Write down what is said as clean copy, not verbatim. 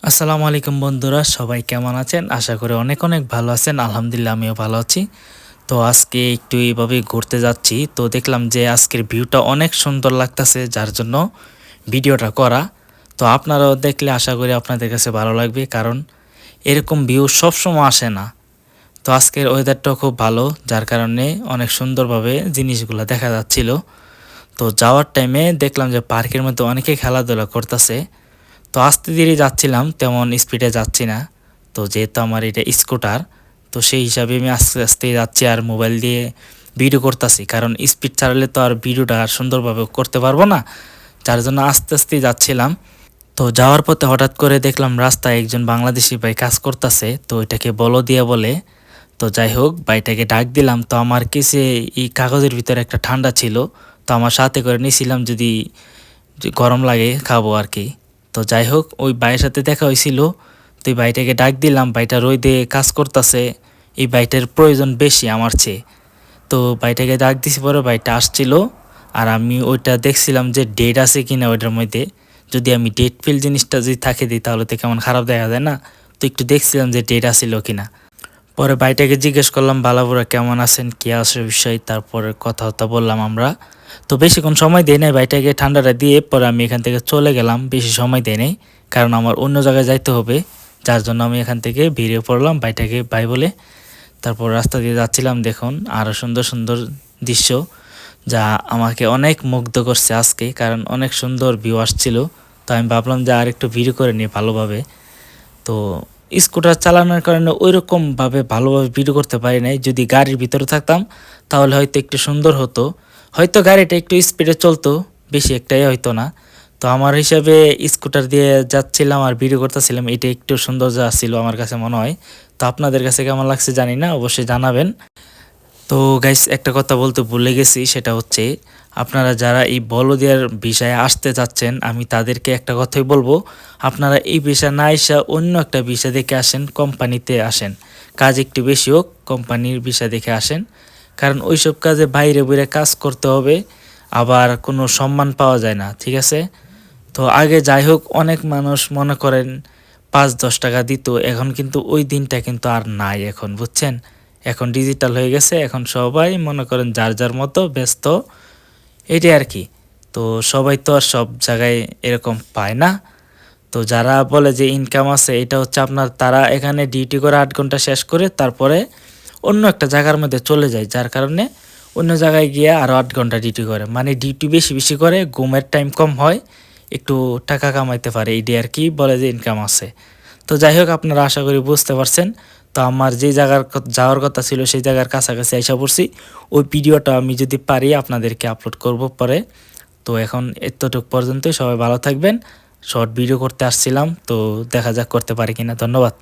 আসসালামু আলাইকুম বন্ধুরা, সবাই কেমন আছেন? আশা করি অনেক অনেক ভালো আছেন। আলহামদুলিল্লাহ আমিও ভালো আছি। তো আজকে একটু এইভাবে ঘুরতে যাচ্ছি। তো দেখলাম যে আজকের ভিউটা অনেক সুন্দর লাগতেছে, যার জন্য ভিডিওটা করা। তো আপনারাও দেখলে আশা করি আপনাদের কাছে ভালো লাগবে, কারণ এরকম ভিউ সবসময় আসে না। তো আজকের ওয়েদারটাও খুব ভালো, যার কারণে অনেক সুন্দরভাবে জিনিসগুলো দেখা যাচ্ছিল। তো যাওয়ার টাইমে দেখলাম যে পার্কের মধ্যে অনেকে খেলাধুলা করতেছে। তো আস্তে ধীরে যাচ্ছিলাম, তেমন স্পিডে যাচ্ছি না। তো যেহেতু আমার এটা স্কুটার, তো সেই হিসাবে আমি আস্তে আস্তে যাচ্ছি আর মোবাইল দিয়ে ভিডিও করতেছি, কারণ স্পিড ছাড়লে তো আর ভিডিওটা আর সুন্দরভাবে করতে পারবো না, যার জন্য আস্তে আস্তে যাচ্ছিলাম। তো যাওয়ার পথে হঠাৎ করে দেখলাম রাস্তায় একজন বাংলাদেশি ভাই কাজ করতেছে, তো এটাকে বলো দিয়ে বলে। তো যাই হোক, ভাইটাকে ডাক দিলাম। তো আমার কেসে এই কাগজের ভিতরে একটা ঠান্ডা ছিল, তো আমার সাথে করে নিয়েছিলাম, যদি গরম লাগে খাবো আর কি। তো যাই হোক, ওই ভাইয়ের সাথে দেখা হয়েছিল। তো এই ভাইটাকে ডাক দিলাম, ভাইটা রোদে কাজ করতেছে, এই ভাইটার প্রয়োজন বেশি আমার চেয়ে। তো ভাইটাকে ডাক দিছি, পরে ভাইটা আসছিল। আর আমি ওইটা দেখছিলাম যে ডেট আছে কিনা ওইটার মধ্যে। যদি আমি ডেট ফিল জিনিসটা যদি থাকে দিই তাহলে তো কেমন খারাপ দেখা যায় না। তো একটু দেখছিলাম যে ডেট আসছিল কিনা। পরে ভাইটাকে জিজ্ঞেস করলাম বালাবুরা কেমন আছেন, কি আছে বিষয়, তারপরে কথা বললাম আমরা। তো বেশিক্ষণ সময় দেয় নাই, ভাইটাকে ঠান্ডাটা দিয়ে পরে আমি এখান থেকে চলে গেলাম। বেশি সময় দেয় নাই, কারণ আমার অন্য জায়গায় যাইতে হবে, যার জন্য আমি এখান থেকে বেরিয়ে পড়লাম ভাইটাকে বাই বলে। তারপর রাস্তা দিয়ে যাচ্ছিলাম, দেখুন আরও সুন্দর সুন্দর দৃশ্য, যা আমাকে অনেক মুগ্ধ করছে আজকে, কারণ অনেক সুন্দর ভিউ আসছিল। তো আমি ভাবলাম যে আর একটু ভিডিও করে নিই ভালোভাবে। তো স্কুটার চালানোর কারণে ওইরকমভাবে ভালোভাবে ভিডিও করতে পারি নাই। যদি গাড়ির ভিতরে থাকতাম তাহলে হয়তো একটু সুন্দর হতো, হয়তো গাড়িটা একটু স্পিডে চলতো, বেশি একটাই হয়তো না। তো আমার হিসাবে স্কুটার দিয়ে যাচ্ছিলাম আর ভিডিও করতেছিলাম, এটা একটু সৌন্দর্য আসছিল আমার কাছে মনে হয়। তো আপনাদের কাছে কেমন লাগছে জানি না, অবশ্যই জানাবেন। তো গাইস, একটা কথা বলতে ভুলে গেছি, সেটা হচ্ছে আপনারা যারা এই বলদিয়ার বিষয়ে আসতে চাচ্ছেন, আমি তাদেরকে একটা কথাই বলবো, আপনারা এই ভিসা না এসে অন্য একটা ভিসা দেখে আসেন, কোম্পানিতে আসেন। কাজ একটু বেশি হোক, কোম্পানির ভিসা দেখে আসেন, কারণ ওইসব কাজে বাইরে বাইরে কাজ করতে হবে, আবার কোনো সম্মান পাওয়া যায় না, ঠিক আছে? তো আগে যাই হোক, অনেক মানুষ মনে করেন 5-10 টাকা দিত, এখন কিন্তু ওই দিনটা কিন্তু আর নাই এখন, বুঝছেন? এখন ডিজিটাল হয়ে গেছে, এখন সবাই মনে করেন যার যার মতো ব্যস্ত, এটাই আর কি। তো সবাই তো আর সব জায়গায় এরকম পায় না। তো যারা বলে যে ইনকাম আছে, এটা হচ্ছে আপনার, তারা এখানে ডিউটি করে 8 ঘন্টা শেষ করে তারপরে অন্য একটা জায়গার মধ্যে চলে যায়, যার কারণে অন্য জায়গায় গিয়ে আরও 8 ঘন্টা ডিউটি করে, মানে ডিউটি বেশি বেশি করে, ঘুমের টাইম কম হয়, একটু টাকা কামাইতে পারে, এইটাই আর কি বলে যে ইনকাম আছে। তো যাই হোক, আপনারা আশা করি বুঝতে পারছেন। তো আমার যে জায়গার যাওয়ার কথা ছিল সেই জায়গার কাছাকাছি আইসা পড়ছি। ওই ভিডিওটা আমি যদি পারি আপনাদেরকে আপলোড করব পরে। তো এখন এতটুকু পর্যন্তই, সবাই ভালো থাকবেন। শর্ট ভিডিও করতে আসছিলাম, তো দেখা যাক করতে পারি কিনা। ধন্যবাদ।